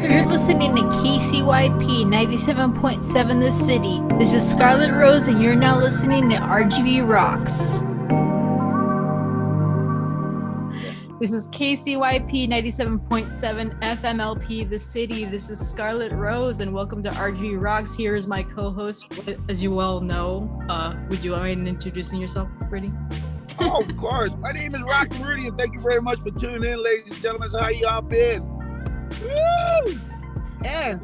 You're listening to KCYP 97.7 The City. This is Scarlet Rose, and you're now listening to RGV Rocks. This is KCYP 97.7 FMLP The City. This is Scarlet Rose, and welcome to RGV Rocks. Here is my co-host, as you well know. Would you mind introducing yourself, Rudy? Oh, of course. My name is Rock Rudy, and thank you very much for tuning in, ladies and gentlemen. So how y'all been? Woo! And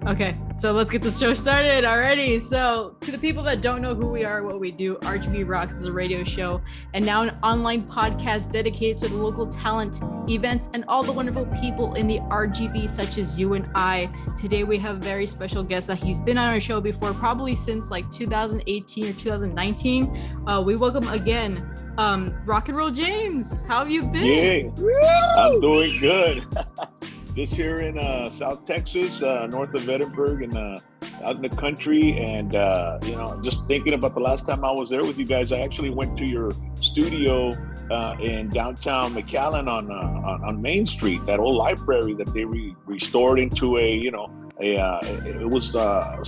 okay, so let's get the show started already. So to the people that don't know who we are, what we do, RGV Rocks is a radio show and now an online podcast dedicated to the local talent, events, and all the wonderful people in the RGV, such as you and I. Today we have a very special guest that he's been on our show before, probably since like 2018 or 2019. We welcome again Rock and Roll James. How have you been? Yeah, I'm doing good. Just here in South Texas, north of Edinburgh, and out in the country. And just thinking about the last time I was there with you guys, I actually went to your studio in downtown McAllen on Main Street, that old library that they restored into it was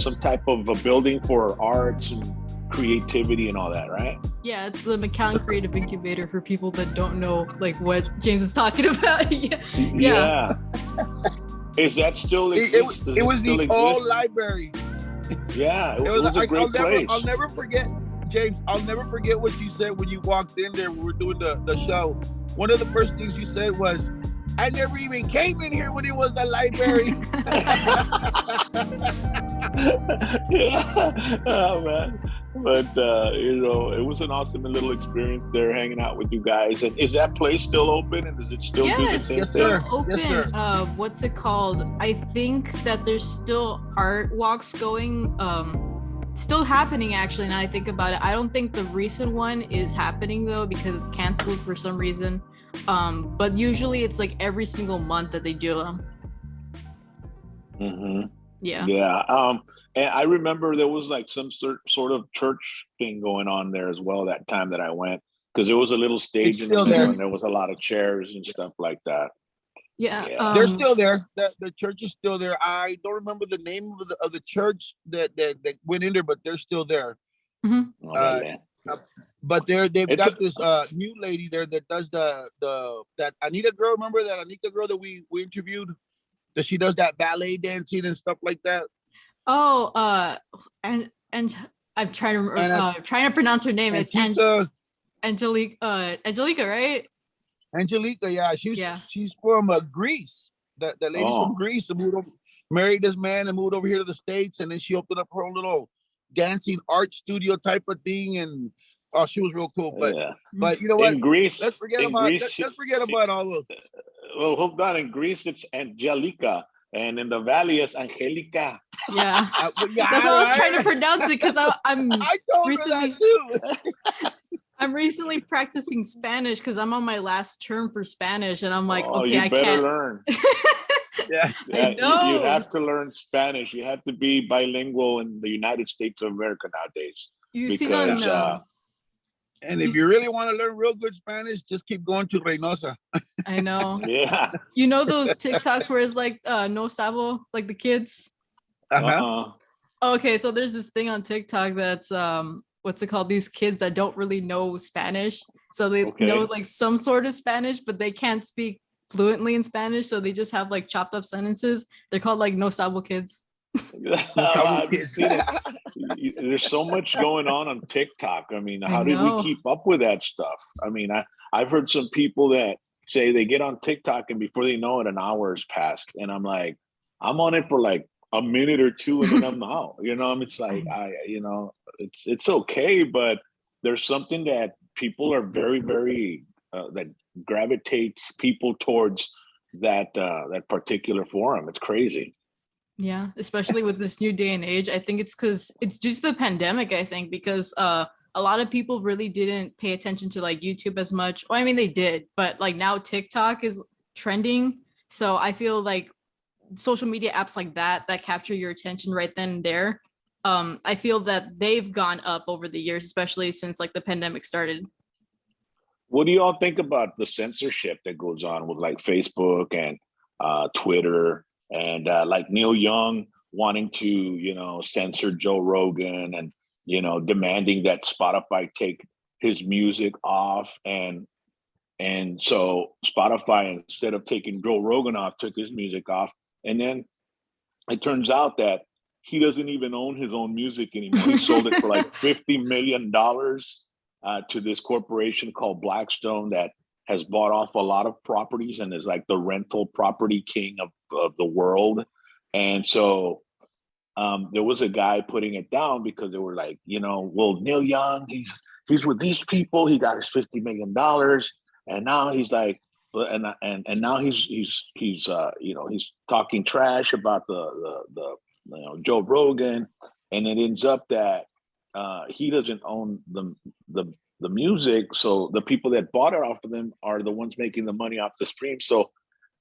some type of a building for arts and creativity and all that, right? Yeah, it's the McAllen Creative Incubator for people that don't know like what James is talking about. Yeah. Is that still exist? It was the old library. Yeah, it was a great place. I'll never forget, James. I'll never forget what you said when you walked in there. We were doing the show. One of the first things you said was, "I never even came in here when it was the library." Yeah. Oh man. But it was an awesome little experience there, hanging out with you guys. And is that place still open? And is it still do the same it's thing? still open. Yes, What's it called? I think that there's still art walks going, still happening actually. Now I think about it, I don't think the recent one is happening though because it's canceled for some reason. But usually it's like every single month that they do them. Mm-hmm. Yeah. Yeah. And I remember there was like some sort of church thing going on there as well that time that I went, because there was a little stage in the middle and there was a lot of chairs and stuff like that. Yeah. They're still there. The church is still there. I don't remember the name of the church that went in there, but they're still there. Mm-hmm. But they've got this new lady there that does that Anita girl. Remember that Anita girl that we interviewed? That she does that ballet dancing and stuff like that. Oh, and I'm trying to pronounce her name. It's Angelica, right? Angelica, yeah. She's from Greece. That lady from Greece married this man and moved over here to the States, and then she opened up her own little dancing art studio type of thing, and she was real cool. But you know what? In Greece, let's forget about all those. Well, hold on. In Greece, it's Angelica. And in the valley is Angelica. Yeah. That's why I was trying to pronounce it, because I'm recently practicing Spanish because I'm on my last term for Spanish, and I'm like, okay, I can't learn. Yeah, I know. You have to learn Spanish. You have to be bilingual in the United States of America nowadays. And if you really want to learn real good Spanish, just keep going to Reynosa. I know. Yeah. You know those TikToks where it's like no sabo, like the kids? Uh-huh. Okay, so there's this thing on TikTok that's what's it called? These kids that don't really know Spanish. So they know like some sort of Spanish, but they can't speak fluently in Spanish. So they just have like chopped up sentences. They're called like no sabo kids. I've seen it. There's so much going on TikTok. I mean, how did we keep up with that stuff? I mean, I've heard some people that say they get on TikTok and before they know it, an hour has passed. And I'm like, I'm on it for like a minute or two and then I'm out. It's like, it's okay, but there's something that people are very, very, that gravitates people towards that particular forum. It's crazy. Yeah, especially with this new day and age. I think it's because it's just the pandemic, I think, because a lot of people really didn't pay attention to like YouTube as much. Well, I mean, they did, but like now TikTok is trending. So I feel like social media apps like that capture your attention right then and there. I feel that they've gone up over the years, especially since like the pandemic started. What do you all think about the censorship that goes on with like Facebook and Twitter and like Neil Young wanting to, you know, censor Joe Rogan, and, you know, demanding that Spotify take his music off. And so Spotify, instead of taking Joe Rogan off, took his music off. And then it turns out that he doesn't even own his own music anymore. He sold it for like $50 million to this corporation called Blackstone that has bought off a lot of properties and is like the rental property king of the world. And so there was a guy putting it down because they were like, you know, well, Neil Young, he's with these people. He got his $50 million. And now he's like, and now he's you know, he's talking trash about the you know, Joe Rogan, and it ends up that he doesn't own the music, so the people that bought it off of them are the ones making the money off the stream. So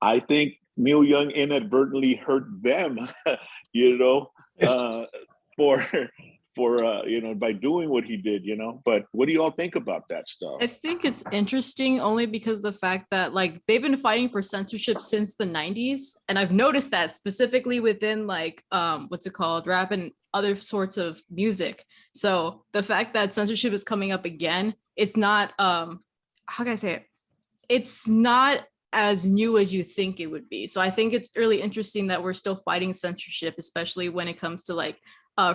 I think Neil Young inadvertently hurt them, you know, for you know, by doing what he did, you know. But what do you all think about that stuff? I think it's interesting only because the fact that like they've been fighting for censorship since the 90s, and I've noticed that specifically within like what's it called, rap and other sorts of music. So the fact that censorship is coming up again, it's not how can I say it? It's not as new as you think it would be. So I think it's really interesting that we're still fighting censorship, especially when it comes to like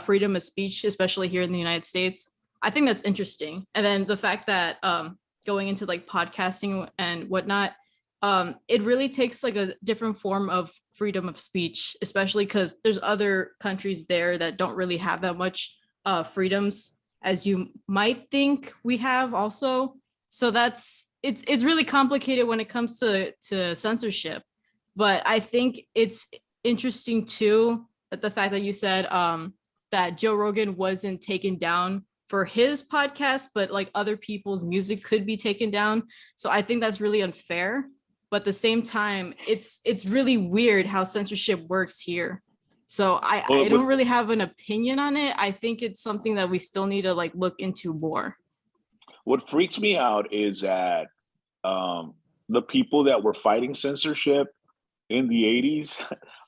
freedom of speech, especially here in the United States. I think that's interesting. And then the fact that going into like podcasting and whatnot, it really takes like a different form of freedom of speech, especially because there's other countries there that don't really have that much freedoms as you might think we have also. So it's really complicated when it comes to censorship. But I think it's interesting too that the fact that you said that Joe Rogan wasn't taken down for his podcast, but like other people's music could be taken down. So I think that's really unfair. But at the same time, it's really weird how censorship works here. So I don't really have an opinion on it. I think it's something that we still need to like look into more. What freaks me out is that the people that were fighting censorship in the 80s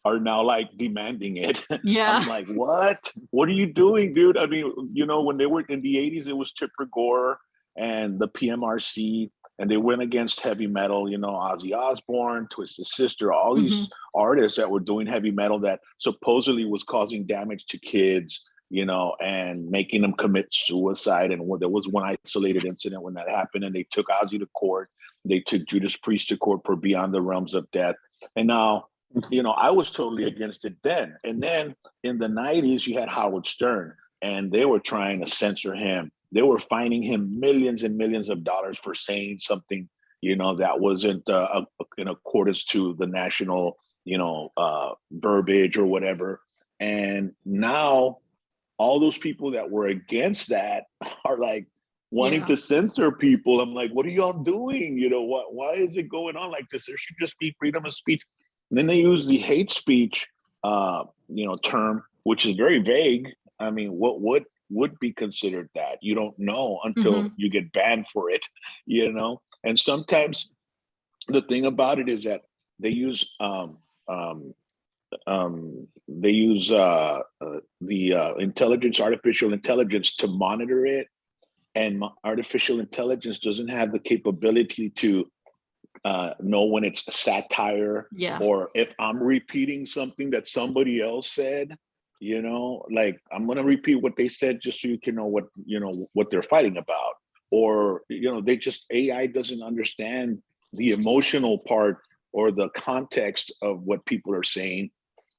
are now like demanding it. Yeah. I'm like, what are you doing, dude? I mean, you know, when they were in the 80s, it was Tipper Gore and the PMRC, and they went against heavy metal, you know, Ozzy Osbourne, Twisted Sister, all these artists that were doing heavy metal that supposedly was causing damage to kids, you know, and making them commit suicide. And there was one isolated incident when that happened, and they took Ozzy to court. They took Judas Priest to court for Beyond the Realms of Death. And now, you know, I was totally against it then. And then in the 90s, you had Howard Stern, and they were trying to censor him. They were fining him millions and millions of dollars for saying something, you know, that wasn't in accordance to the national, you know, verbiage or whatever. And now all those people that were against that are like wanting to censor people. I'm like, what are y'all doing? You know, why is it going on like this? There should just be freedom of speech. And then they use the hate speech, you know, term, which is very vague. I mean, what would be considered that? You don't know until you get banned for it, you know? And sometimes the thing about it is that they use artificial intelligence to monitor it, and artificial intelligence doesn't have the capability to know when it's satire, or if I'm repeating something that somebody else said. You know, like I'm going to repeat what they said just so you can know what they're fighting about. Or, you know, AI doesn't understand the emotional part or the context of what people are saying,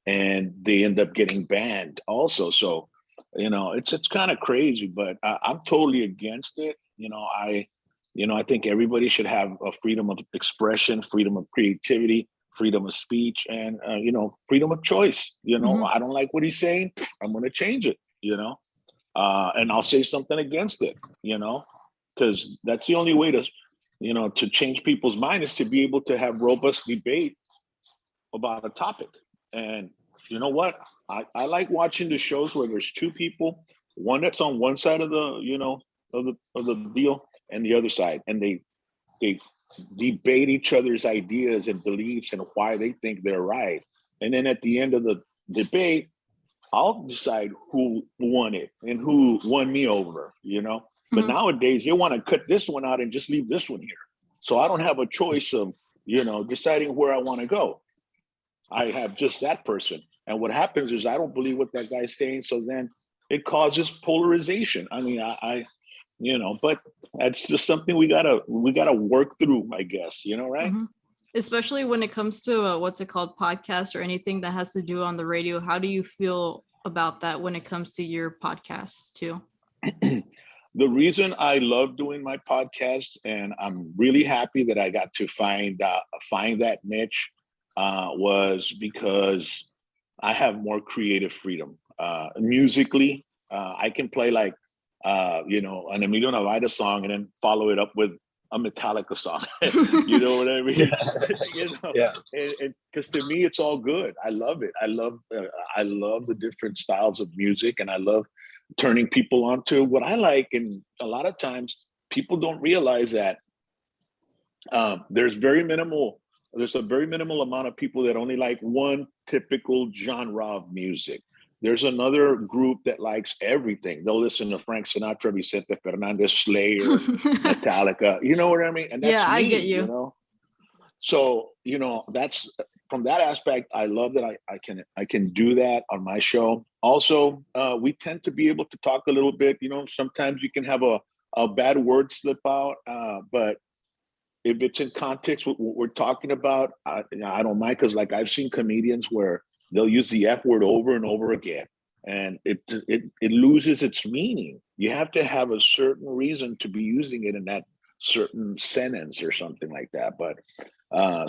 and they end up getting banned also. So, you know, it's kind of crazy, but I'm totally against it. You know, I think everybody should have a freedom of expression, freedom of creativity, freedom of speech, and you know, freedom of choice. You know, I don't like what he's saying, I'm going to change it, you know, and I'll say something against it, you know, because that's the only way to, you know, to change people's mind, is to be able to have robust debate about a topic. And you know what, I like watching the shows where there's two people, one that's on one side of the, you know, of the deal, and the other side, and they debate each other's ideas and beliefs and why they think they're right. And then at the end of the debate, I'll decide who won it and who won me over, you know? But nowadays they want to cut this one out and just leave this one here. So I don't have a choice of, you know, deciding where I want to go. I have just that person. And what happens is I don't believe what that guy's saying. So then it causes polarization. I mean, I you know, but that's just something we gotta work through, I guess, you know, right? Especially when it comes to what's it called, podcast or anything that has to do on the radio. How do you feel about that when it comes to your podcasts too? The reason I love doing my podcast, and I'm really happy that I got to find that niche, was because I have more creative freedom. Musically, I can play like, you know, an Emilio Navaida song and then follow it up with a Metallica song. You know what I mean? You know? Yeah. And because to me, it's all good. I love it. I love the different styles of music, and I love turning people on to what I like. And a lot of times people don't realize that there's a very minimal amount of people that only like one typical genre of music. There's another group that likes everything. They'll listen to Frank Sinatra, Vicente Fernandez, Slayer, Metallica. You know what I mean? And that's me, I get you. You know? So, you know, that's from that aspect, I love that I can do that on my show. Also, we tend to be able to talk a little bit. You know, sometimes you can have a bad word slip out, but if it's in context with what we're talking about, I don't mind, because like I've seen comedians where they'll use the F word over and over again, and it loses its meaning. You have to have a certain reason to be using it in that certain sentence or something like that. But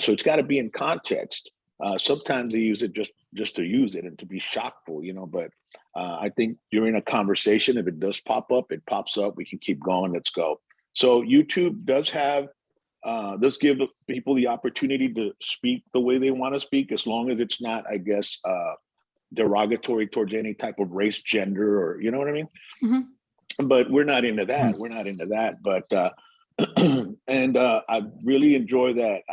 so it's got to be in context. Sometimes they use it just to use it and to be shockful, you know. But I think during a conversation, if it does pop up, it pops up. We can keep going. Let's go. So YouTube does give people the opportunity to speak the way they want to speak, as long as it's not, I guess, derogatory towards any type of race, gender, or, you know what I mean? But we're not into that. We're not into that. But and I really enjoy that.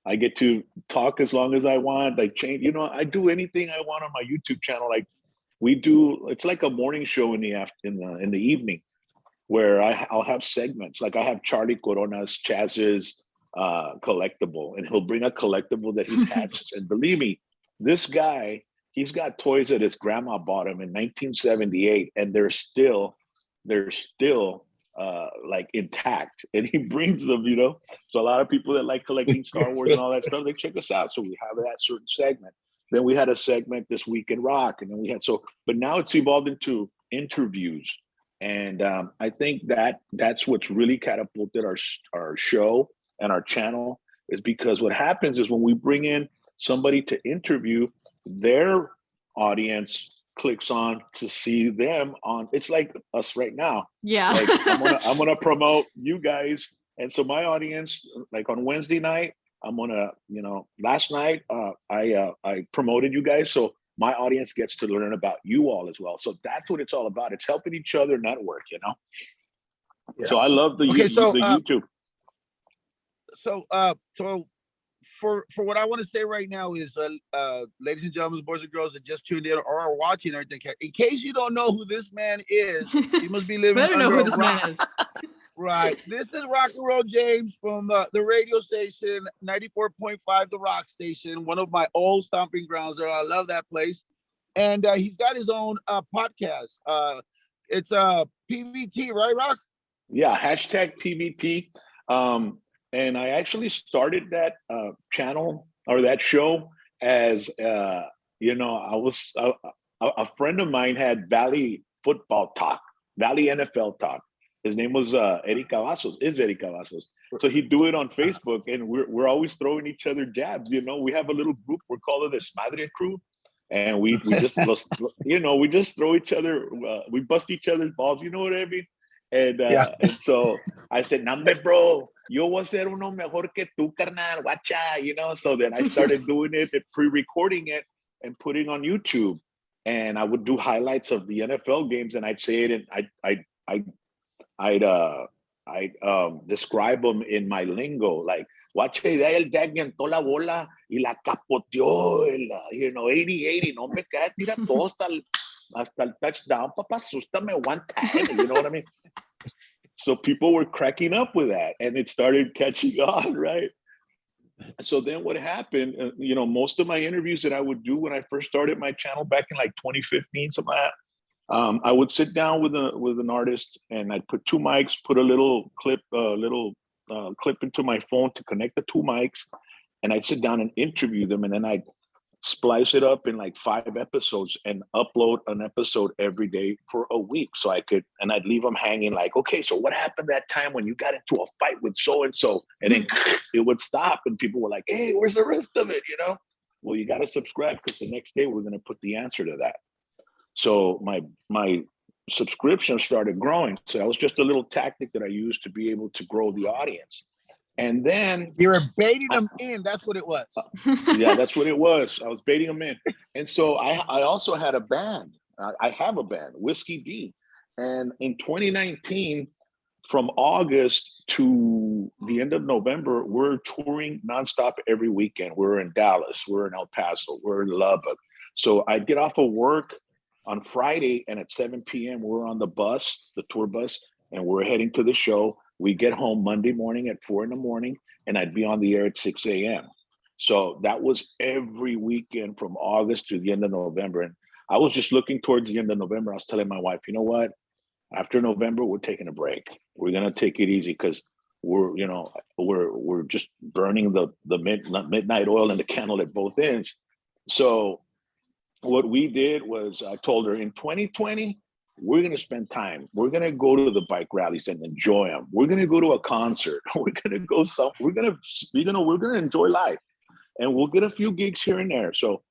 I get to talk as long as I want. Like change, you know, I do anything I want on my YouTube channel. Like it's like a morning show in the evening, where I'll have segments. Like I have Charlie Corona's Chaz's collectible, and he'll bring a collectible that he's had. And believe me, this guy, he's got toys that his grandma bought him in 1978, and they're still like intact, and he brings them, you know. So a lot of people that like collecting Star Wars and all that stuff, they check us out. So we have that certain segment. Then we had a segment This Week in Rock, and then we had but now it's evolved into interviews. And I think that's what's really catapulted our show and our channel, is because what happens is when we bring in somebody to interview, their audience clicks on to see them on. It's like us right now. Yeah. Like I'm gonna promote you guys, and so my audience, like on Wednesday night, I'm gonna, you know, last night I promoted you guys, so my audience gets to learn about you all as well. So that's what it's all about. It's helping each other network, you know? Yeah. So I love the YouTube. So for what I want to say right now is, ladies and gentlemen, boys and girls that just tuned in or are watching everything, in case you don't know who this man is, you must be living better know who this man is. Right. This is Rock and Roll James from the radio station 94.5, the Rock Station, one of my old stomping grounds there. I love that place. And he's got his own podcast. It's PVT, right, Rock? Yeah, hashtag PVT. And I actually started that channel or that show as, you know, a friend of mine had Valley Football Talk, Valley NFL Talk. His name was Eddie Cavazos. So he'd do it on Facebook, and we're always throwing each other jabs. You know, we have a little group. We're called the Madre Crew, and we just you know, we just throw each other. We bust each other's balls. You know what I mean? And and so I said, "Nambe, bro, yo voy a ser uno mejor que tú, carnal, guacha." You know. So then I started doing it and pre-recording it and putting on YouTube. And I would do highlights of the NFL games, and I'd say it, and I'd describe them in my lingo, like, watch el Dag vientó la bola y la capoteó, 80-80, no me queda, tira todo hasta el touchdown, papá, asústame one time, you know what I mean? So people were cracking up with that, and it started catching on, right? So then what happened, most of my interviews that I would do when I first started my channel back in like 2015, something like that, I would sit down with an artist, and I'd put two mics, put a little clip into my phone to connect the two mics, and I'd sit down and interview them, and then I'd splice it up in like 5 episodes and upload an episode every day for a week. So and I'd leave them hanging like, okay, so what happened that time when you got into a fight with so-and-so? And then it would stop, and people were like, hey, where's the rest of it? Well, you got to subscribe, because the next day we're going to put the answer to that. So my subscription started growing. So that was just a little tactic that I used to be able to grow the audience. And then you were baiting them in. That's what it was. Yeah, that's what it was. I was baiting them in. And so I also had a band. I have a band, Whiskey D. And in 2019, from August to the end of November, we're touring nonstop every weekend. We're in Dallas, we're in El Paso, we're in Lubbock. So I get off of work on Friday, and at 7 p.m. we're on the bus, the tour bus, and we're heading to the show. We get home Monday morning at 4 a.m, and I'd be on the air at 6 a.m. So that was every weekend from August to the end of November. And I was just looking towards the end of November. I was telling my wife, you know what? After November, we're taking a break. We're gonna take it easy, because we're just burning the midnight oil in the candle at both ends. So what we did was, I told her, in 2020, we're going to spend time. We're going to go to the bike rallies and enjoy them. We're going to go to a concert. We're going to go we're going to enjoy life, and we'll get a few gigs here and there. So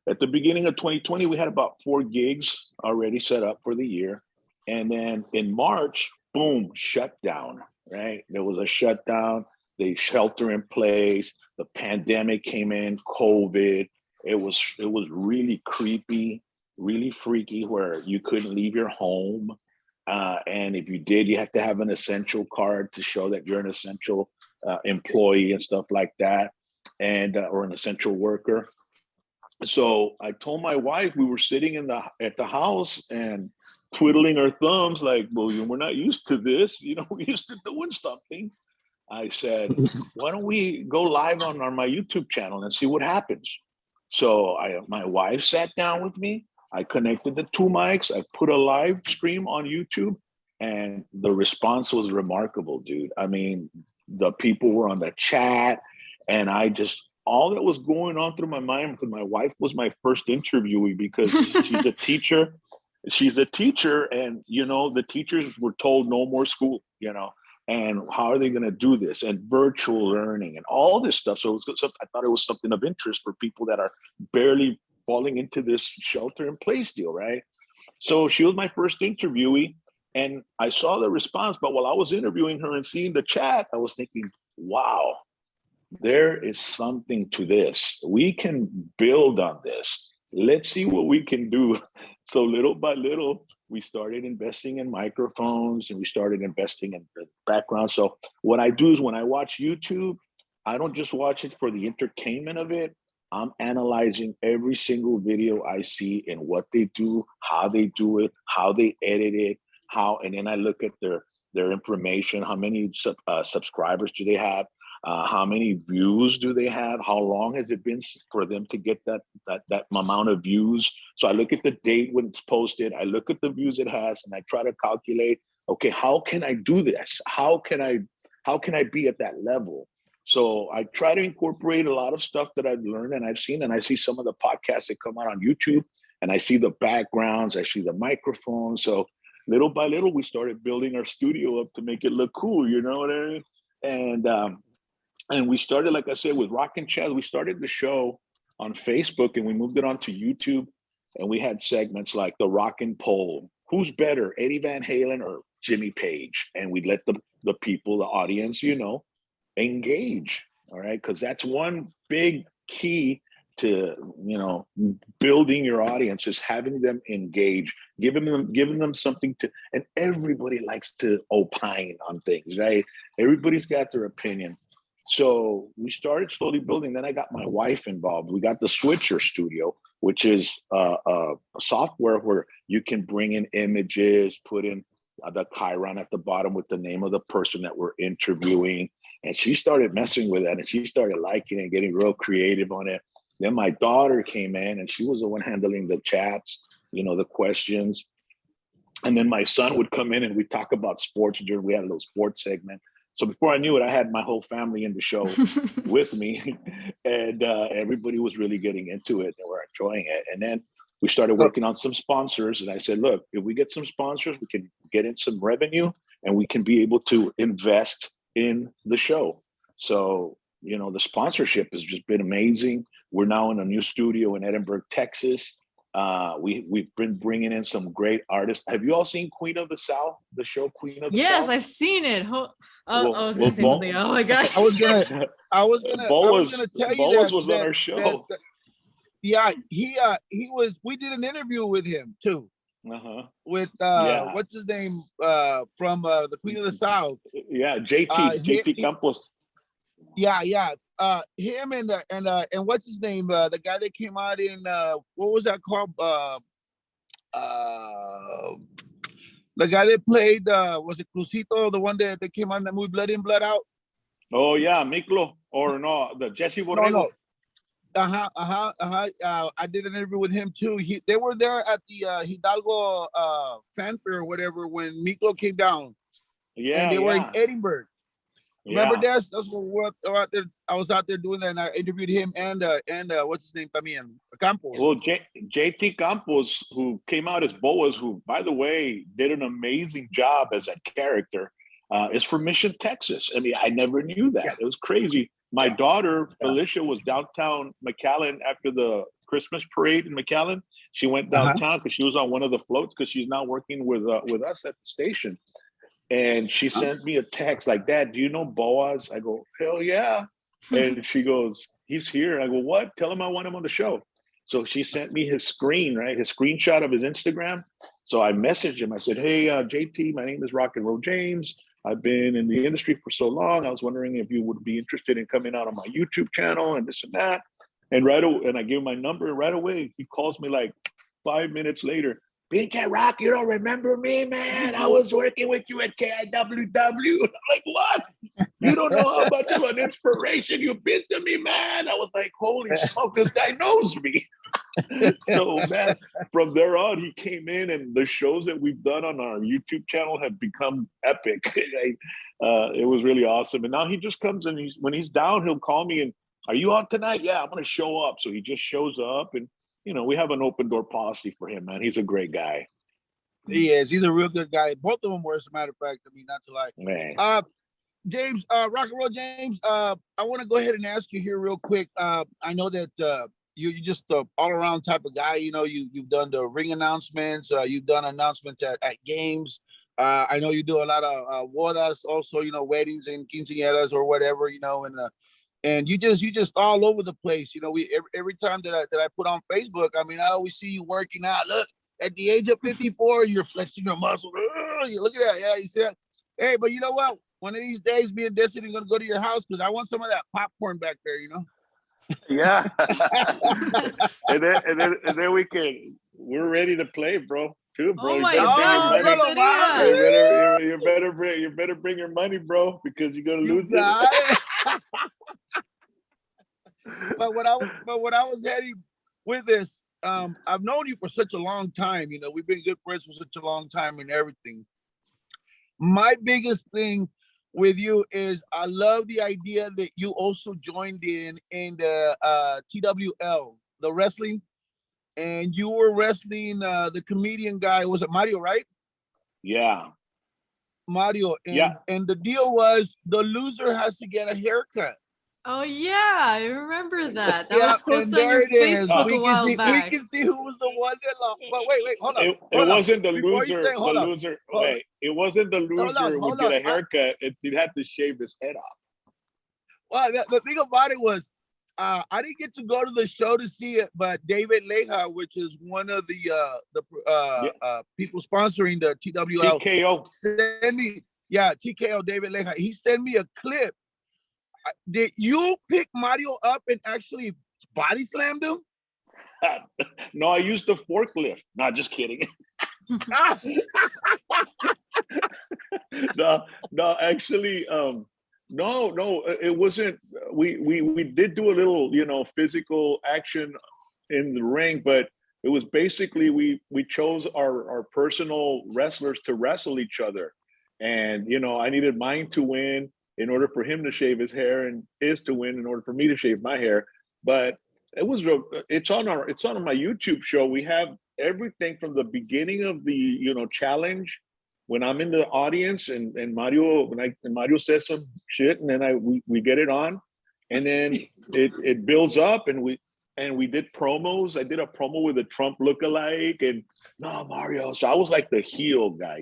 at the beginning of 2020, we had about 4 gigs already set up for the year. And then in March, boom, shutdown, right? There was a shutdown. They shelter in place. The pandemic came in, COVID. It was really creepy, really freaky, where you couldn't leave your home. And if you did, you have to have an essential card to show that you're an essential employee and stuff like that, and or an essential worker. So I told my wife, we were sitting at the house and twiddling our thumbs like, well, we're not used to this. We're used to doing something. I said, why don't we go live on my YouTube channel and see what happens? So my wife sat down with me. I connected the 2 mics. I put a live stream on YouTube, and the response was remarkable, dude. I mean, the people were on the chat, and all that was going on through my mind, because my wife was my first interviewee, because she's a teacher. She's a teacher, and the teachers were told no more school, and how are they going to do this, and virtual learning and all this stuff. So I thought it was something of interest for people that are barely falling into this shelter in place deal, right? So she was my first interviewee, and I saw the response. But while I was interviewing her and seeing the chat, I was thinking, wow, there is something to this. We can build on this. Let's see what we can do. So little by little, we started investing in microphones, and we started investing in the background. So what I do is, when I watch YouTube, I don't just watch it for the entertainment of it. I'm analyzing every single video I see, and what they do, how they do it, how they edit it, and then I look at their information. How many subscribers do they have? How many views do they have? How long has it been for them to get that amount of views? So I look at the date when it's posted. I look at the views it has, and I try to calculate, okay, how can I do this? How can I be at that level? So I try to incorporate a lot of stuff that I've learned and I've seen, and I see some of the podcasts that come out on YouTube, and I see the backgrounds, I see the microphones. So little by little, we started building our studio up to make it look cool, you know what I mean? And we started, like I said, with Rockin' Chaz. We started the show on Facebook, and we moved it onto YouTube. And we had segments like the Rockin' Poll. Who's better, Eddie Van Halen or Jimmy Page? And we let the people, the audience, engage. All right. Because that's one big key to, building your audience, is having them engage. giving them something to, and everybody likes to opine on things, right? Everybody's got their opinion. So we started slowly building. Then I got my wife involved. We got the Switcher Studio, which is a software where you can bring in images, put in the chyron at the bottom with the name of the person that we're interviewing. And she started messing with that, and she started liking it, getting real creative on it. Then my daughter came in, and she was the one handling the chats, the questions. And then my son would come in, and we'd talk about sports. We had a little sports segment. So before I knew it, I had my whole family in the show with me, and everybody was really getting into it. They were enjoying it. And then we started working on some sponsors. And I said, look, if we get some sponsors, we can get in some revenue, and we can be able to invest in the show. So, the sponsorship has just been amazing. We're now in a new studio in Edinburgh, Texas. We've been bringing in some great artists. Have you all seen Queen of the South, the show Queen of the South? Yes, I've seen it. I was gonna say something. Oh my gosh. I was gonna tell you Boaz was on our show. He was. We did an interview with him too. With what's his name from the Queen of the South? Yeah, JT Campos. Him and what's his name? The guy that came out in what was that called? The guy that played was it Crucito, the one that came out in the movie Blood In, Blood Out? Oh yeah, Miklo, or no, the Jesse Borrego. No. I did an interview with him too. They were there at the Hidalgo fanfare or whatever when Miklo came down. Yeah, and they were in Edinburgh. Remember that's what we were out there. I was out there doing that, and I interviewed him and what's his name también, Campos. Well, JT Campos, who came out as Boaz, who by the way did an amazing job as a character, is from Mission, Texas. I mean, I never knew that. It was crazy. My daughter Felicia was downtown McAllen after the Christmas parade in McAllen. She went downtown because she was on one of the floats because she's now working with us at the station. And she sent me a text like, Dad, do you know Boaz? I go, hell yeah. And she goes, he's here. I go, what? Tell him I want him on the show. So she sent me his screenshot of his Instagram. So I messaged him. I said, hey, JT, my name is Rock and Roll James. I've been in the industry for so long. I was wondering if you would be interested in coming out on my YouTube channel and this and that. And I gave him my number right away. He calls me like 5 minutes later. BK Rock, you don't remember me, man? I was working with you at KIWW. I'm like, what? You don't know how much of an inspiration you've been to me, man. I was like, holy smoke, this guy knows me. So, man, from there on, he came in, and the shows that we've done on our YouTube channel have become epic. It was really awesome. And now he just comes and when he's down, he'll call me and, are you on tonight? Yeah, I'm going to show up. So he just shows up, and we have an open door policy for him, man. He's a great guy. He is. He's a real good guy. Both of them were, as a matter of fact. I mean, not to lie. Man. James, Rock and Roll James, I want to go ahead and ask you here real quick. I know that you're just an all-around type of guy. You've done the ring announcements. You've done announcements at games. I know you do a lot of bodas, also, weddings and quinceañeras or whatever, and you just all over the place. Every time that I put on Facebook, I mean, I always see you working out. Look, at the age of 54, you're flexing your muscles. You look at that. Yeah, you see that? Hey, but you know what? One of these days, me and Destiny are going to go to your house because I want some of that popcorn back there, Yeah. and then we're ready to play, bro. Too, bro. Oh my God. You better bring your money, bro, because you're gonna lose it. But what I was heading with this, I've known you for such a long time. We've been good friends for such a long time and everything. My biggest thing with you is I love the idea that you also joined in the TWL, the wrestling, and you were wrestling the comedian guy. Was it Mario, right? Yeah. Mario. And the deal was the loser has to get a haircut. Oh yeah, I remember that. That was posted on your Facebook a while back. We can see who was the one that lost. But wait, hold on. It wasn't the loser. Wait, it wasn't the loser who would get a haircut. He'd have to shave his head off. Well, the thing about it was, I didn't get to go to the show to see it, but David Leja, which is one of the people sponsoring the TWL, TKO, sent me, TKO David Leja. He sent me a clip. Did you pick Mario up and actually body slammed him? No, I used the forklift. No, just kidding. No, actually, no, it wasn't. We did do a little, physical action in the ring, but it was basically we chose our personal wrestlers to wrestle each other, and I needed mine to win in order for him to shave his hair, and his to win in order for me to shave my hair. But it's on my YouTube show. We have everything from the beginning of the challenge, when I'm in the audience and Mario Mario says some shit, and then we get it on, and then it builds up, and we did promos. I did a promo with a Trump lookalike, and no, Mario. So I was like the heel guy,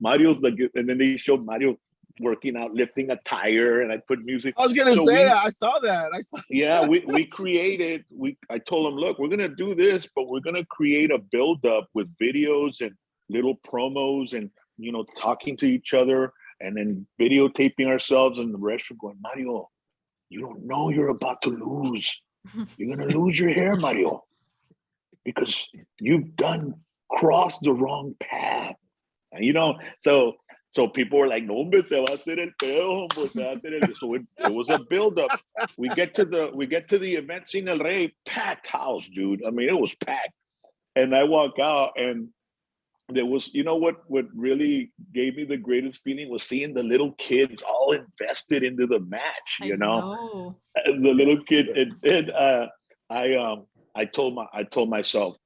Mario's and then they showed Mario working out, lifting a tire, and I put music. I was gonna say that. I saw that. Yeah, we created. I told them, look, we're gonna do this, but we're gonna create a build-up with videos and little promos, and talking to each other, and then videotaping ourselves in the restroom, going, Mario, you don't know you're about to lose. You're gonna lose your hair, Mario, because you've crossed the wrong path. And, so people were like, no, hombre, se va a hacer el pedo, hombre, se va a hacer el. So it was a buildup. We get to the event, Sin El Rey, packed house, dude. I mean, it was packed. And I walk out, and there was, what really gave me the greatest feeling was seeing the little kids all invested into the match. I know. And the little kid, and I told myself,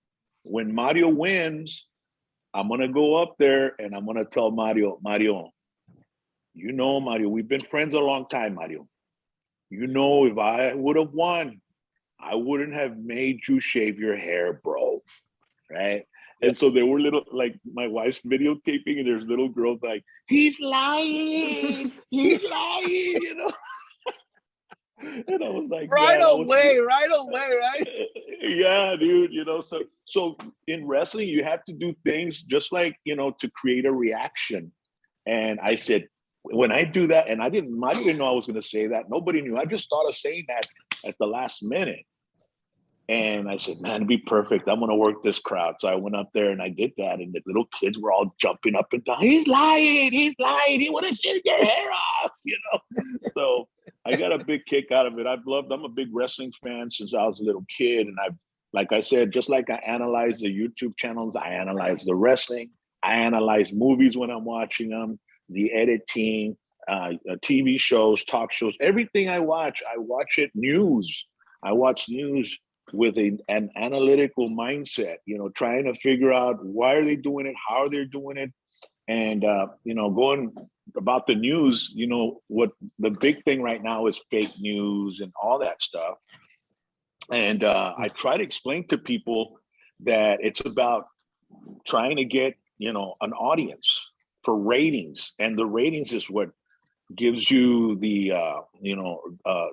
when Mario wins, I'm gonna go up there and I'm gonna tell Mario, Mario, we've been friends a long time, Mario. If I would have won, I wouldn't have made you shave your hair, bro. Right? And so there were like my wife's videotaping, and there's little girls like, he's lying, he's lying, And I was like, right away, right? Yeah, dude, so in wrestling, you have to do things just like, to create a reaction. And I said, when I do that, and Mario didn't know I was going to say that. Nobody knew. I just thought of saying that at the last minute. And I said, man, it'd be perfect. I'm going to work this crowd. So I went up there and I did that. And the little kids were all jumping up and down. He's lying. He would have shaved your hair off, So I got a big kick out of it. I'm a big wrestling fan since I was a little kid. And like I said, just like I analyze the YouTube channels, I analyze the wrestling. I analyze movies when I'm watching them, the editing, TV shows, talk shows, everything I watch it news. I watch news with an analytical mindset, trying to figure out why are they doing it, how are they doing it, and going about the news. What the big thing right now is fake news and all that stuff. And I try to explain to people that it's about trying to get an audience for ratings, and the ratings is what gives you the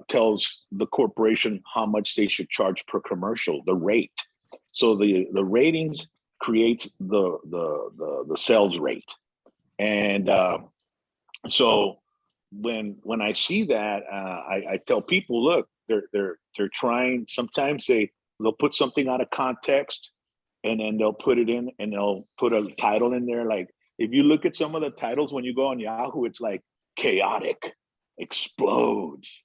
tells the corporation how much they should charge per commercial, the rate. So the ratings creates the sales rate. And so when I see that, I tell people, look, they're trying. Sometimes they'll put something out of context, and then they'll put it in, and they'll put a title in there. Like if you look at some of the titles when you go on Yahoo, it's like chaotic, explodes.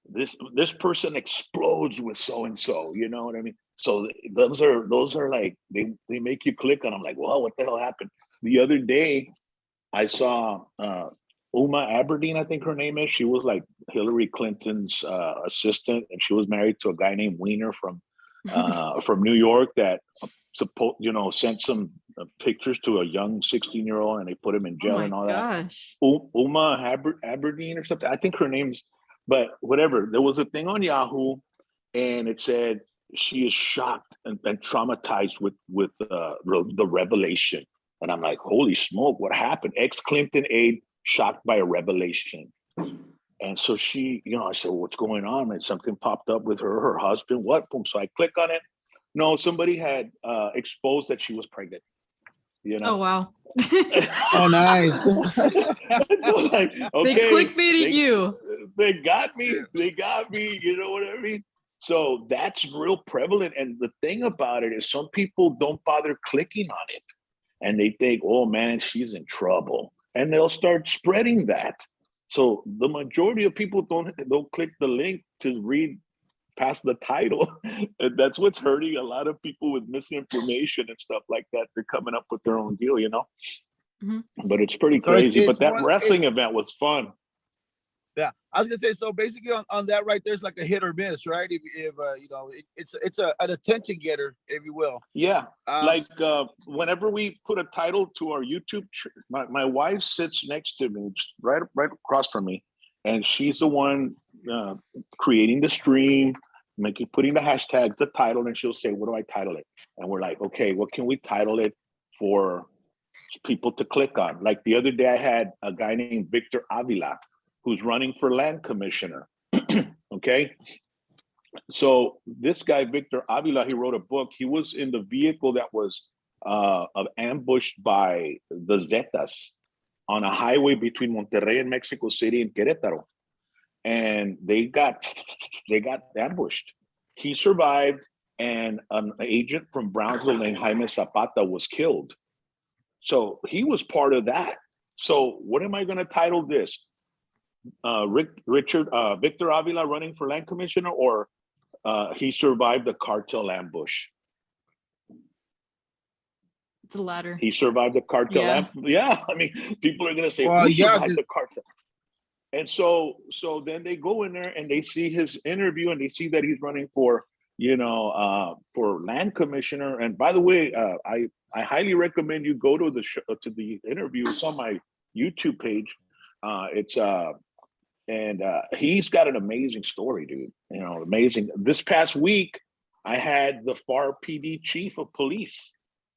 This person explodes with so and so. You know what I mean? So those are like they make you click on them. Like, well, what the hell happened? The other day, I saw Uma Aberdeen, I think her name is. She was like Hillary Clinton's assistant, and she was married to a guy named Weiner from New York that sent some pictures to a young 16-year-old, and they put him in jail and all gosh. that. Uma Aberdeen or something. I think her name's, but whatever. There was a thing on Yahoo, and it said she is shocked and traumatized with the revelation. And I'm like, holy smoke, what happened? Ex-Clinton aide shocked by a revelation. And so she, I said, what's going on? And something popped up with her husband. What? Boom. So I click on it. No, somebody had exposed that she was pregnant. Oh, wow. Oh, nice. Like, okay, they clickbaited you. They got me. They got me. You know what I mean? So that's real prevalent. And the thing about it is some people don't bother clicking on it. And they think, oh, man, she's in trouble. And they'll start spreading that. So the majority of people don't click the link to read past the title. And that's what's hurting a lot of people with misinformation and stuff like that. They're coming up with their own deal, Mm-hmm. But it's pretty crazy. But that wrestling event was fun. Yeah, I was gonna say, so basically on that right there's like a hit or miss, right? If it's an attention getter, if you will. Yeah, like whenever we put a title to our YouTube, my wife sits next to me, just right across from me, and she's the one creating the stream, putting the hashtags, the title, and she'll say, "What do I title it?" And we're like, "Okay, what can we title it for people to click on?" Like the other day, I had a guy named Victor Avila, who's running for land commissioner. Okay. So this guy, Victor Avila, he wrote a book. He was in the vehicle that was ambushed by the Zetas on a highway between Monterrey and Mexico City and Querétaro. And they got ambushed. He survived, and an agent from Brownsville named Jaime Zapata was killed. So he was part of that. So what am I going to title this? Victor Avila running for land commissioner, or he survived the cartel ambush? The latter. He survived the cartel ambush. Yeah, I mean, people are going to say, well, who survived the cartel? And so then they go in there and they see his interview and they see that he's running for land commissioner. And by the way, I highly recommend you go to the interview. It's on my YouTube page. He's got an amazing story, dude. Amazing. This past week, I had the FAR PD chief of police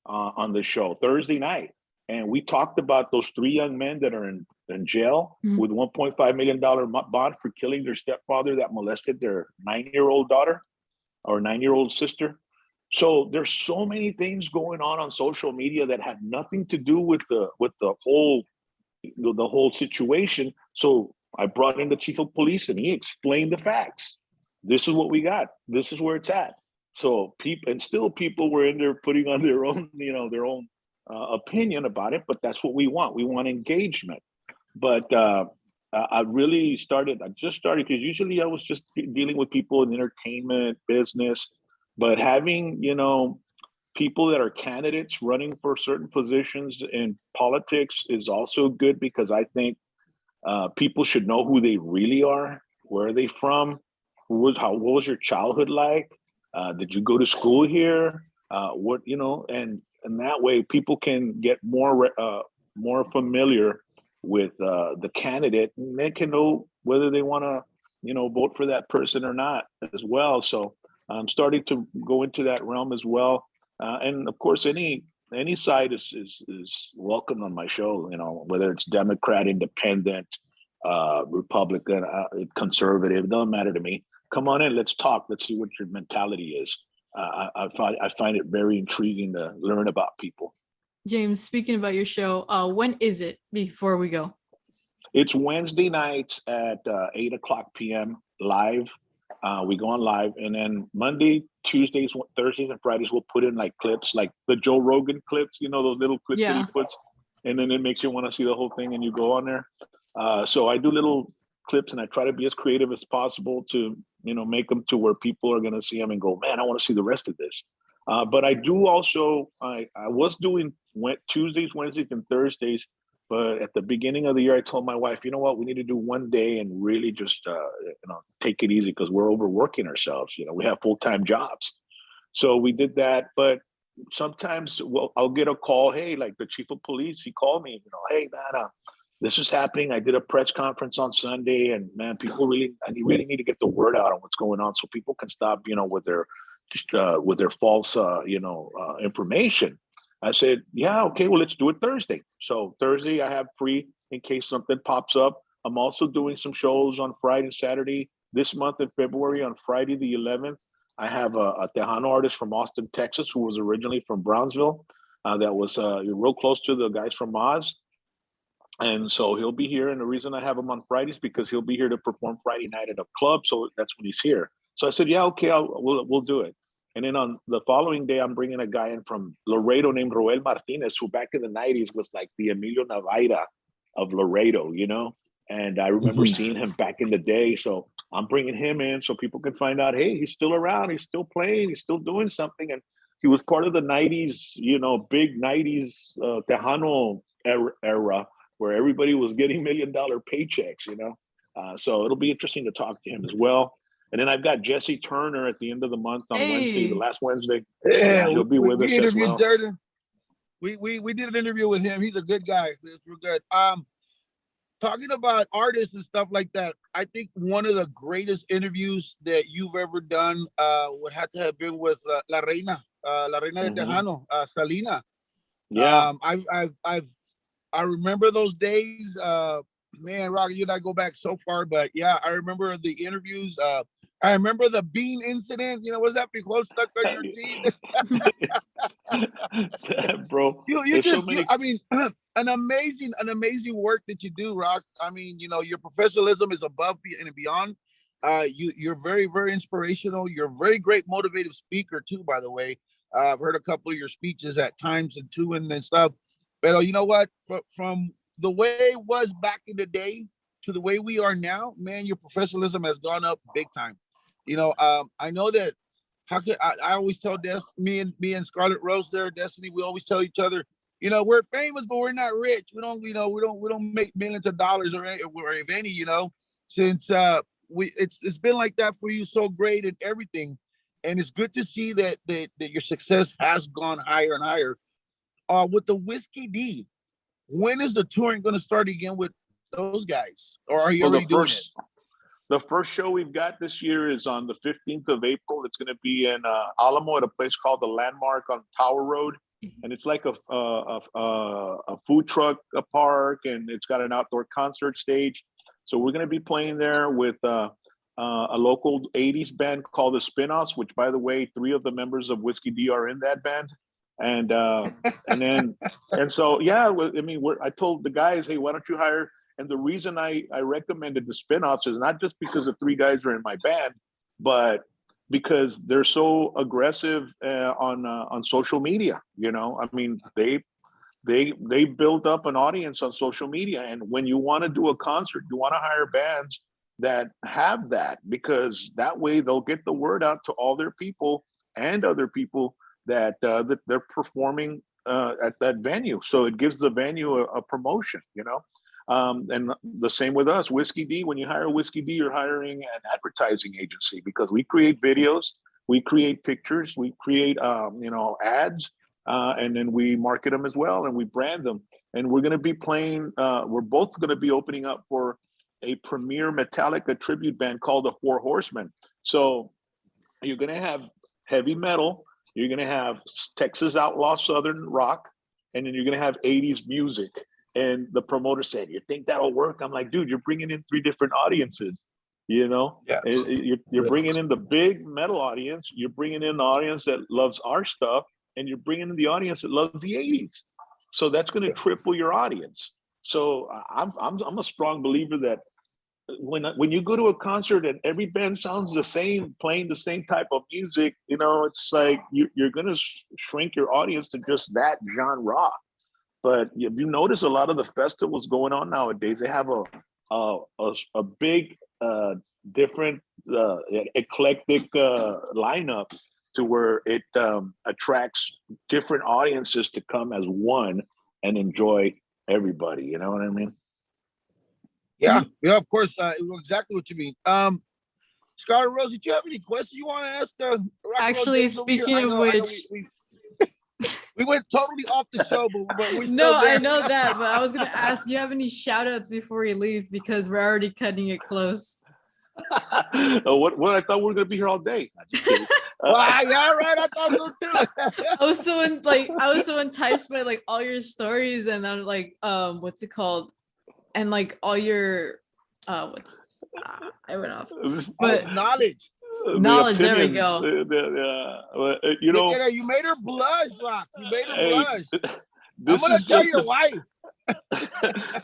on the show Thursday night. And we talked about those 3 young men that are in jail with $1.5 million bond for killing their stepfather that molested their 9-year-old daughter or 9-year-old sister. So there's so many things going on social media that have nothing to do with the whole situation. So I brought in the chief of police and he explained the facts. This is what we got. This is where it's at. So people were in there putting on their own, opinion about it, but that's what we want. We want engagement. But I just started because usually I was just dealing with people in entertainment, business, but having, people that are candidates running for certain positions in politics is also good, because I think people should know who they really are. Where are they from? What was your childhood like? Did you go to school here? And that way people can get more familiar with the candidate, and they can know whether they want to, vote for that person or not as well. So I'm starting to go into that realm as well. And of course, any side is welcome on my show, whether it's Democrat, Independent, Republican, conservative, it doesn't matter to me. Come on in, let's talk. Let's see what your mentality is. I find it very intriguing to learn about people. James, speaking about your show, when is it before we go? It's Wednesday nights at 8:00 p.m. live. We go on live, and then Monday, Tuesdays, Thursdays, and Fridays we'll put in like clips, like the Joe Rogan clips, those little clips that he puts, and then it makes you want to see the whole thing, and you go on there. So I do little clips, and I try to be as creative as possible to make them to where people are going to see them and go, man, I want to see the rest of this. But I do also, I was doing Tuesdays, Wednesdays, and Thursdays. But at the beginning of the year, I told my wife, you know what, we need to do one day and really just, take it easy, because we're overworking ourselves. We have full-time jobs. So we did that. But sometimes I'll get a call. Hey, like the chief of police, he called me, hey, man, this is happening. I did a press conference on Sunday, and man, I really need to get the word out on what's going on so people can stop, with their false, information. I said, yeah, okay, well, let's do it Thursday. So Thursday I have free in case something pops up. I'm also doing some shows on Friday and Saturday this month in February. On Friday the 11th, I have a Tejano artist from Austin, Texas, who was originally from Brownsville. That was real close to the guys from Oz. And so he'll be here. And the reason I have him on Fridays because he'll be here to perform Friday night at a club. So that's when he's here. So I said, yeah, okay, we'll do it. And then on the following day, I'm bringing a guy in from Laredo named Roel Martinez, who back in the 90s was like the Emilio Navaira of Laredo, you know? And I remember seeing him back in the day. So I'm bringing him in so people can find out, hey, he's still around. He's still playing. He's still doing something. And he was part of the 90s, you know, big 90s Tejano era where everybody was getting $1 million paychecks, you know? So it'll be interesting to talk to him as well. And then I've got Jesse Turner at the end of the month on Wednesday, the last Wednesday. Yeah, he'll be with us as well. We did an interview with him. He's a good guy. It's real good. Talking about artists and stuff like that, I think one of the greatest interviews that you've ever done would have to have been with La Reina de Tejano, Salina. Yeah. I remember those days. Man, Rocky, you and I go back so far, but yeah, I remember the interviews. I remember the bean incident. You know, was that because stuck on your teeth? Bro, you just, I mean, an amazing work that you do, Rock. I mean, you know, your professionalism is above and beyond. You're very, very inspirational. You're a very great motivative speaker too, by the way. I've heard a couple of your speeches at times and stuff. But you know what? From the way it was back in the day to the way we are now, man, your professionalism has gone up big time. You know, I know that. How could I always tell me and Scarlet Rose there, Destiny, we always tell each other, you know, we're famous, but we're not rich. We don't make millions of dollars or if any, you know, since it's been like that for you, so great and everything. And it's good to see that your success has gone higher and higher. With the Whiskey D, when is the touring going to start again with those guys? Or are you already doing it? The first show we've got this year is on the 15th of April. It's going to be in Alamo at a place called The Landmark on Tower Road. And it's like a food truck park, and it's got an outdoor concert stage. So we're going to be playing there with a local 80s band called the Spinoffs, which, by the way, 3 of the members of Whiskey D are in that band. And so, yeah, I mean, I told the guys, hey, why don't you hire? And the reason I recommended the Spinoffs is not just because the 3 guys are in my band, but because they're so aggressive on social media. You know, I mean, they build up an audience on social media, and when you want to do a concert, you want to hire bands that have that, because that way they'll get the word out to all their people and other people that they're performing at that venue. So it gives the venue a promotion, you know. And the same with us, Whiskey D. When you hire Whiskey D, you're hiring an advertising agency, because we create videos, we create pictures, we create ads, and then we market them as well, and we brand them. And we're going to be playing. We're both going to be opening up for a premier Metallica tribute band called the Four Horsemen. So you're going to have heavy metal, you're going to have Texas outlaw Southern rock, and then you're going to have 80s music. And the promoter said, you think that'll work? I'm like, dude, you're bringing in 3 different audiences, you know? Yeah. You're bringing in the big metal audience, you're bringing in the audience that loves our stuff, and you're bringing in the audience that loves the 80s. So that's going to triple your audience. So I'm a strong believer that when you go to a concert and every band sounds the same, playing the same type of music, you know, it's like you're going to shrink your audience to just that genre. But if you notice, a lot of the festivals going on nowadays, they have a big, different, eclectic lineup, to where it attracts different audiences to come as one and enjoy everybody. You know what I mean? Yeah, of course. Exactly what you mean. Scarlett Rose, did you have any questions you want to ask? Actually, speaking of which, we went totally off the show, but we I know that, but I was gonna ask, do you have any shout outs before you leave, because we're already cutting it close. What I thought we were gonna be here all day. Yeah, right. I thought so too. I was so enticed by like all your stories, and then like what's it called, and like all your what's I went off. But knowledge. There we go. You know, you made her blush, Rock. You made her blush. I'm gonna tell your wife.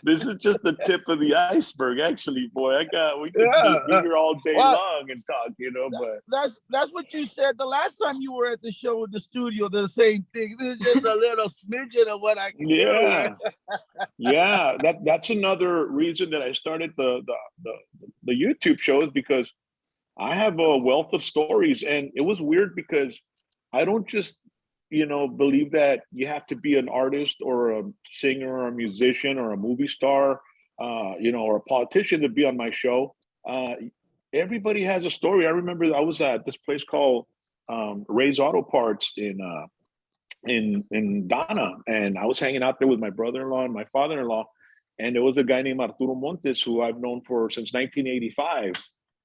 This is just the tip of the iceberg, actually, boy. We could be here all day long and talk, you know. But that's what you said the last time you were at the show in the studio. The same thing. This is just a little smidgen of what I can do. Right? Yeah. That's another reason that I started the YouTube shows, because I have a wealth of stories, and it was weird because I don't just believe that you have to be an artist or a singer or a musician or a movie star, or a politician to be on my show. Everybody has a story. I remember I was at this place called Ray's Auto Parts in Donna, and I was hanging out there with my brother-in-law and my father-in-law, and there was a guy named Arturo Montes who I've known since 1985.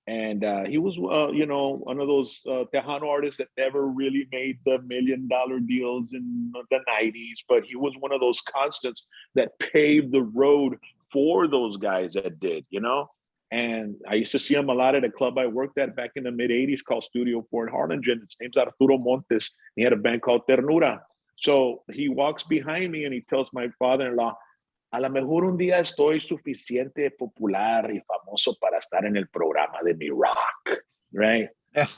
And he was, one of those Tejano artists that never really made the $1 million deals in the 90s, but he was one of those constants that paved the road for those guys that did, And I used to see him a lot at a club I worked at back in the mid 80s called Studio 4 in Harlingen. His name's Arturo Montes. He had a band called Ternura. So he walks behind me and he tells my father-in-law, a lo mejor un día estoy suficiente popular y famoso para estar en el programa de mi rock, right?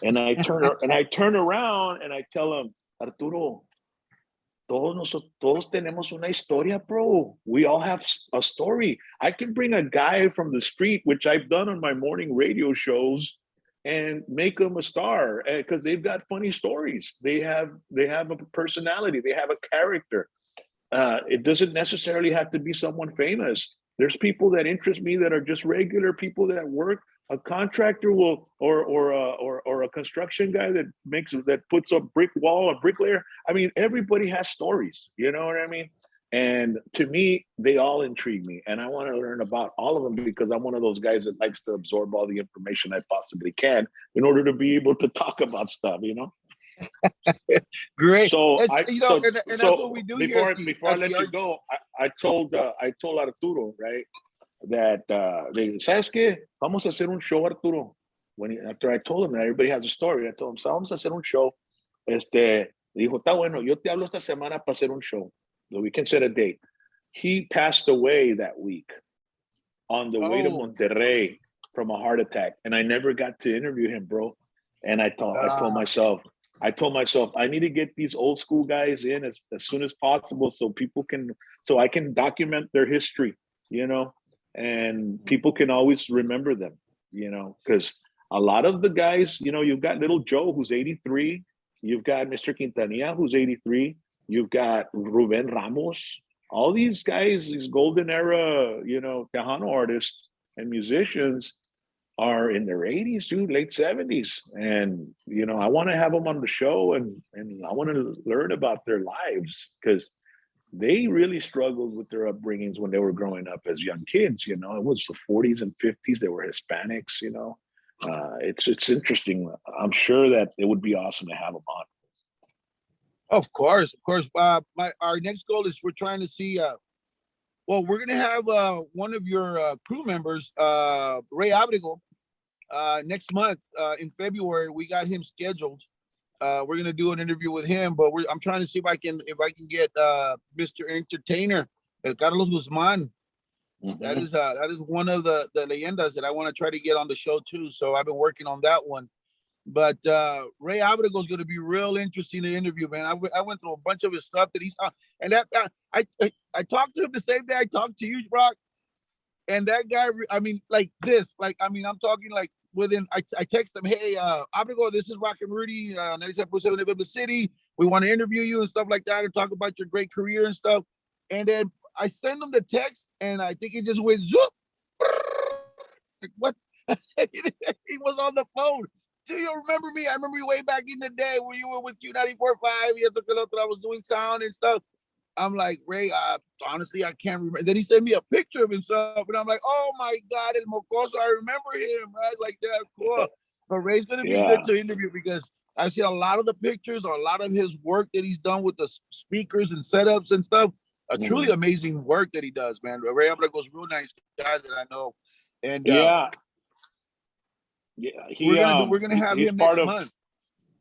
And I turn around and I tell him, Arturo, todos tenemos una historia, bro. We all have a story. I can bring a guy from the street, which I've done on my morning radio shows, and make them a star because they've got funny stories. They have a personality. They have a character. It doesn't necessarily have to be someone famous. There's people that interest me that are just regular people that work. A contractor will, or a construction guy that puts a brick wall, a bricklayer. I mean, everybody has stories. You know what I mean? And to me, they all intrigue me, and I want to learn about all of them because I'm one of those guys that likes to absorb all the information I possibly can in order to be able to talk about stuff. Great. So and that's what we do before here. Before I let you go, I told Arturo, right, that ¿sabes qué? Vamos a hacer un show, Arturo. After I told him that everybody has a story, I told him, so vamos a hacer un show. Dijo, está bueno, yo te hablo esta semana para hacer un show. So we can set a date. He passed away that week on the way to Monterrey from a heart attack, and I never got to interview him, bro. And I told myself, I need to get these old school guys in as soon as possible so I can document their history, and people can always remember them, because a lot of the guys, you've got little Joe, who's 83. You've got Mr. Quintanilla, who's 83. You've got Ruben Ramos. All these guys, these golden era, Tejano artists and musicians are in their 80s, dude, late 70s. And, I want to have them on the show and I want to learn about their lives because they really struggled with their upbringings when they were growing up as young kids. It was the 40s and 50s. They were Hispanics, it's interesting. I'm sure that it would be awesome to have them on. Of course. Our next goal is we're trying to see, we're going to have one of your crew members, Ray Avila, next month in February. We got him scheduled. We're going to do an interview with him, but I'm trying to see if I can get Mr. Entertainer, Carlos Guzman. Mm-hmm. That is one of the leyendas that I want to try to get on the show too. So I've been working on that one. But Ray Avila is going to be real interesting to interview, man. I went through a bunch of his stuff that he's and that I talked to him the same day I talked to you, Brock. And that guy, I'm talking like within. I text him, hey, Avila, this is Rock and Rudy, 97.7 of the city. We want to interview you and stuff like that and talk about your great career and stuff. And then I send him the text, and I think he just went zoop. Like, what? He was on the phone. Do you remember me? I remember you way back in the day when you were with Q94.5. I was doing sound and stuff. I'm like, Ray, honestly, I can't remember. Then he sent me a picture of himself, and I'm like, oh my God, El Mocoso, I remember him, right? Like that, cool. But Ray's gonna be good to interview because I've seen a lot of the pictures or a lot of his work that he's done with the speakers and setups and stuff. Truly amazing work that he does, man. Ray Abra goes real nice guy that I know. And yeah, we're gonna have him next month.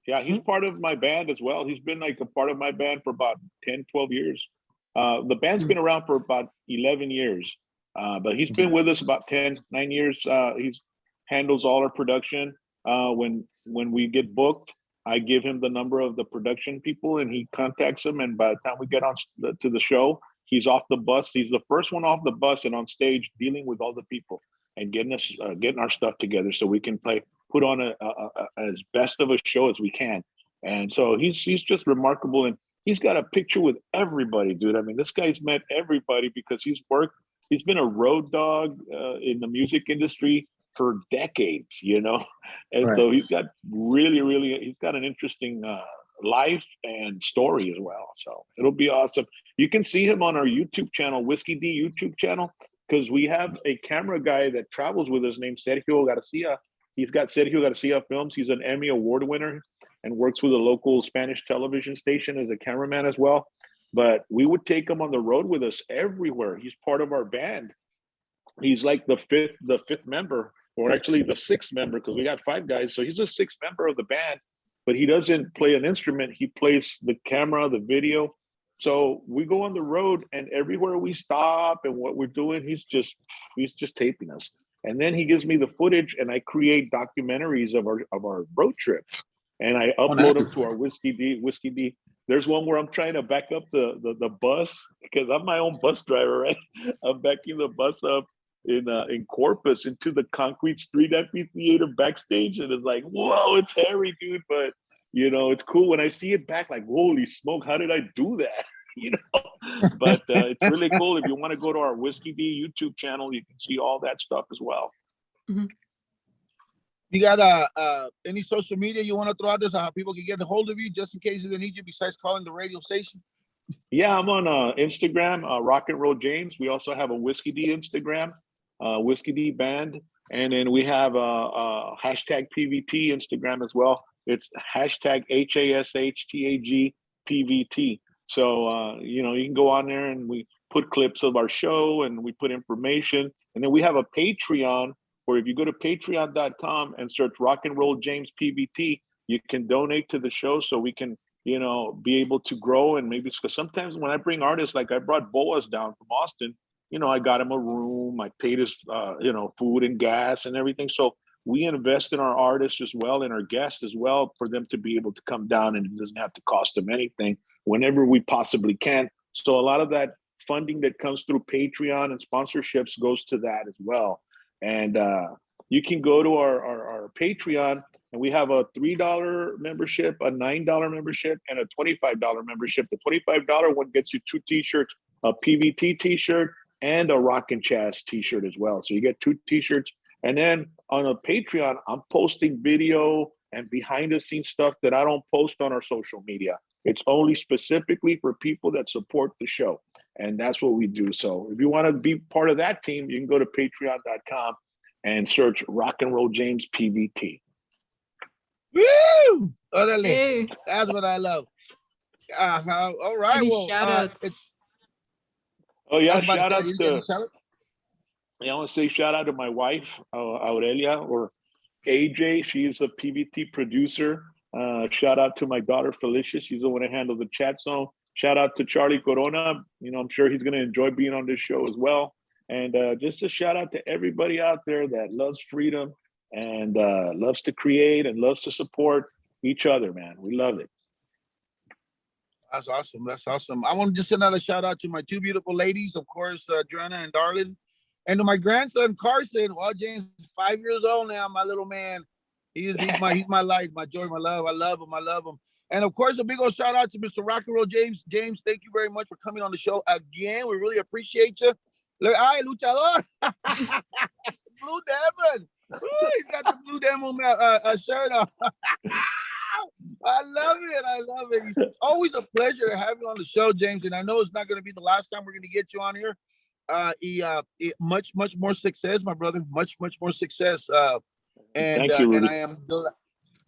Yeah, he's part of my band as well. He's been like a part of my band for about 10, 12 years. The band's been around for about 11 years, but he's been with us about 9 years. He's handles all our production. When we get booked, I give him the number of the production people and he contacts them. And by the time we get on to the show, he's off the bus. He's the first one off the bus and on stage dealing with all the people and getting our stuff together so we can put on as best of a show as we can. And so he's just remarkable, and he's got a picture with everybody, dude. I mean, this guy's met everybody because he's been a road dog in the music industry for decades, you know. And right. So he's got he's got an interesting life and story as well. So it'll be awesome. You can see him on our YouTube channel, Whiskey D YouTube channel, because we have a camera guy that travels with us named Sergio Garcia. He's got Sergio Garcia Films. He's an Emmy Award winner and works with a local Spanish television station as a cameraman as well. But we would take him on the road with us everywhere. He's part of our band. He's like the fifth member, or actually the sixth member, because we got 5 guys. So he's the 6th member of the band, but he doesn't play an instrument. He plays the camera, the video. So we go on the road, and everywhere we stop and what we're doing, he's just taping us. And then he gives me the footage, and I create documentaries of our road trip, and I upload them to our Whiskey D. There's one where I'm trying to back up the bus because I'm my own bus driver, right? I'm backing the bus up in Corpus into the concrete street amphitheater backstage, and it's like, whoa, it's hairy, dude. But you know, it's cool when I see it back. Like, holy smoke, how did I do that? You know, but it's really cool. If you want to go to our Whiskey D YouTube channel, you can see all that stuff as well. Mm-hmm. You got any social media you want to throw out there so how people can get a hold of you just in case they need you besides calling the radio station? Yeah, I'm on Instagram, Rock and Roll James. We also have a Whiskey D Instagram, Whiskey D Band, and then we have a hashtag PVT Instagram as well. It's hashtag HASHTAG PVT. So, you know, you can go on there and we put clips of our show and we put information. And then we have a Patreon where if you go to patreon.com and search Rock and Roll James PVT, you can donate to the show so we can, you know, be able to grow. And maybe because sometimes when I bring artists, like I brought Boas down from Austin, you know, I got him a room, I paid his, you know, food and gas and everything. So we invest in our artists as well and our guests as well for them to be able to come down, and it doesn't have to cost them anything whenever we possibly can. So a lot of that funding that comes through Patreon and sponsorships goes to that as well. And you can go to our Patreon, and we have a $3 membership, a $9 membership, and a $25 membership. The $25 one gets you 2 t-shirts, a PVT t-shirt and a Rock and Chaz t-shirt as well. So you get 2 t-shirts. And then on a Patreon, I'm posting video and behind the scenes stuff that I don't post on our social media. It's only specifically for people that support the show. And that's what we do. So if you want to be part of that team, you can go to patreon.com and search Rock and Roll James PVT. Woo! Hey. That's what I love. All right. Any shout outs? Shout outs to... I want to say shout out to my wife, Aurelia, or AJ. She's a PVT producer. Shout out to my daughter, Felicia. She's the one that handles the chat zone. Shout out to Charlie Corona. You know, I'm sure he's going to enjoy being on this show as well. And just a shout out to everybody out there that loves freedom and loves to create and loves to support each other, man. We love it. That's awesome. That's awesome. I want to just send out a shout out to my 2 beautiful ladies, of course, Joanna and Darlene. And to my grandson, Carson. Well, James is 5 years old now, my little man. He's my life, my joy, my love. I love him. And of course, a big old shout out to Mr. Rock and Roll James. James, thank you very much for coming on the show again. We really appreciate you. Ay, luchador. Blue Demon. Ooh, he's got the Blue Demon shirt on. I love it. It's always a pleasure to have you on the show, James. And I know it's not going to be the last time we're going to get you on here. Much more success, my brother. Much more success. And thank you, and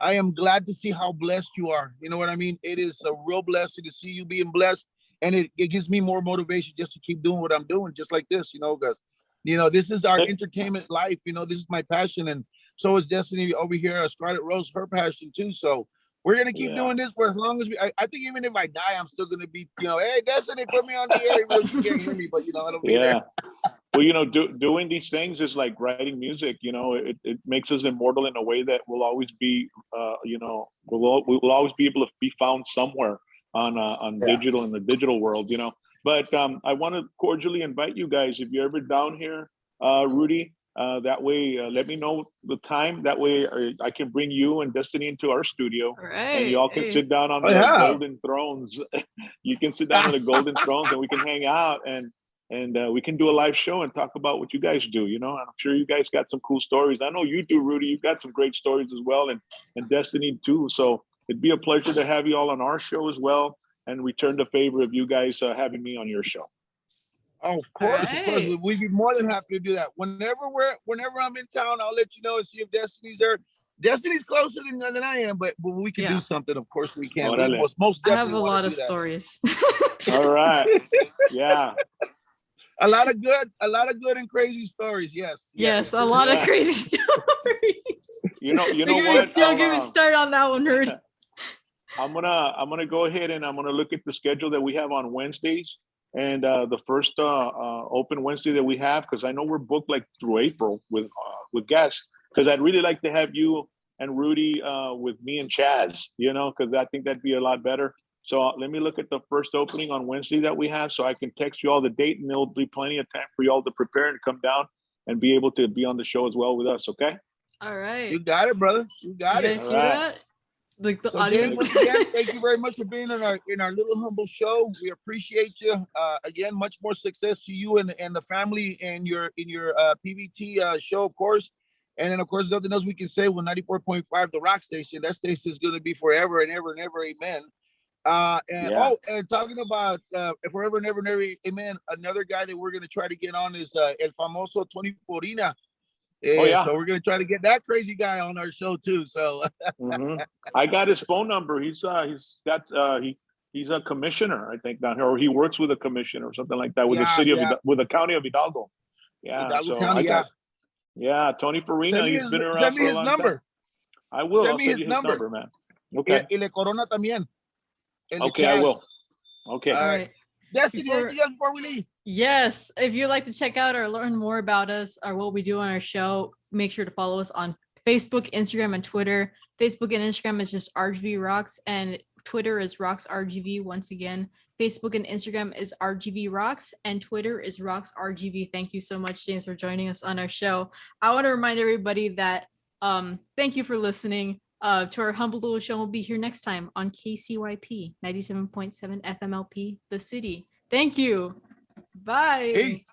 I am glad to see how blessed you are. You know what I mean? It is a real blessing to see you being blessed, and it gives me more motivation just to keep doing what I'm doing, just like this. You know, because This is our entertainment life. This is my passion, and so is Destiny over here. Scarlet Rose, her passion too. So we're gonna keep doing this for as long as I think even if I die, I'm still gonna be, hey, Destiny, put me on the air. Even though she can't hear me, but it'll be there. Well, doing these things is like writing music. It makes us immortal in a way that will always be, we'll always be able to be found somewhere on digital, in the digital world. But I want to cordially invite you guys, if you're ever down here, Rudy. That way, let me know the time. That way, I can bring you and Destiny into our studio, and you all can sit down on the golden thrones. You can sit down on the golden thrones, and we can hang out and we can do a live show and talk about what you guys do. I'm sure you guys got some cool stories. I know you do, Rudy. You've got some great stories as well, and Destiny too. So it'd be a pleasure to have you all on our show as well, and return the favor of you guys having me on your show. Oh, of course. We'd be more than happy to do that. Whenever I'm in town, I'll let you know and see if Destiny's there. Destiny's closer than I am, but we can do something. Of course we can. We most definitely I have a lot of stories. All right. Yeah. A lot of good and crazy stories. Yes, a lot of crazy stories. You know what? Don't get me started on that one, Rudy. I'm gonna go ahead and I'm gonna look at the schedule that we have on Wednesdays, and the first open Wednesday that we have, because I know we're booked like through April with guests. Because I'd really like to have you and Rudy with me and Chaz. Because I think that'd be a lot better. So let me look at the first opening on Wednesday that we have, so I can text you all the date, and there'll be plenty of time for you all to prepare and come down and be able to be on the show as well with us. Okay. All right. You got it, brother. You got it. Guys hear that? Like the audience. James, again, thank you very much for being in our little humble show. We appreciate you. Again, much more success to you and the family and your PVT show, of course. And then, of course, nothing else we can say with 94.5, the rock station. That station is going to be forever and ever and ever. Amen. And talking about forever and ever and ever, amen. Another guy that we're going to try to get on is El Famoso Tony Porina. So we're going to try to get that crazy guy on our show too. So I got his phone number. He's a commissioner, I think, down here, or he works with a commissioner or something like that with the city with the county of Hidalgo. Hidalgo County, Tony Farina. He's been around. Send me his number. I will. Send me his number, man. Okay. Y le Corona también. Okay, I will. Okay. All right. Destiny, before we leave. Yes. If you'd like to check out or learn more about us or what we do on our show, make sure to follow us on Facebook, Instagram, and Twitter. Facebook and Instagram is just RGV Rocks, and Twitter is Rocks RGV. Once again, Facebook and Instagram is RGV Rocks, and Twitter is Rocks RGV. Thank you so much, James, for joining us on our show. I want to remind everybody that thank you for listening to our humble little show. We'll be here next time on KCYP 97.7 FMLP, The City. Thank you. Bye. Peace.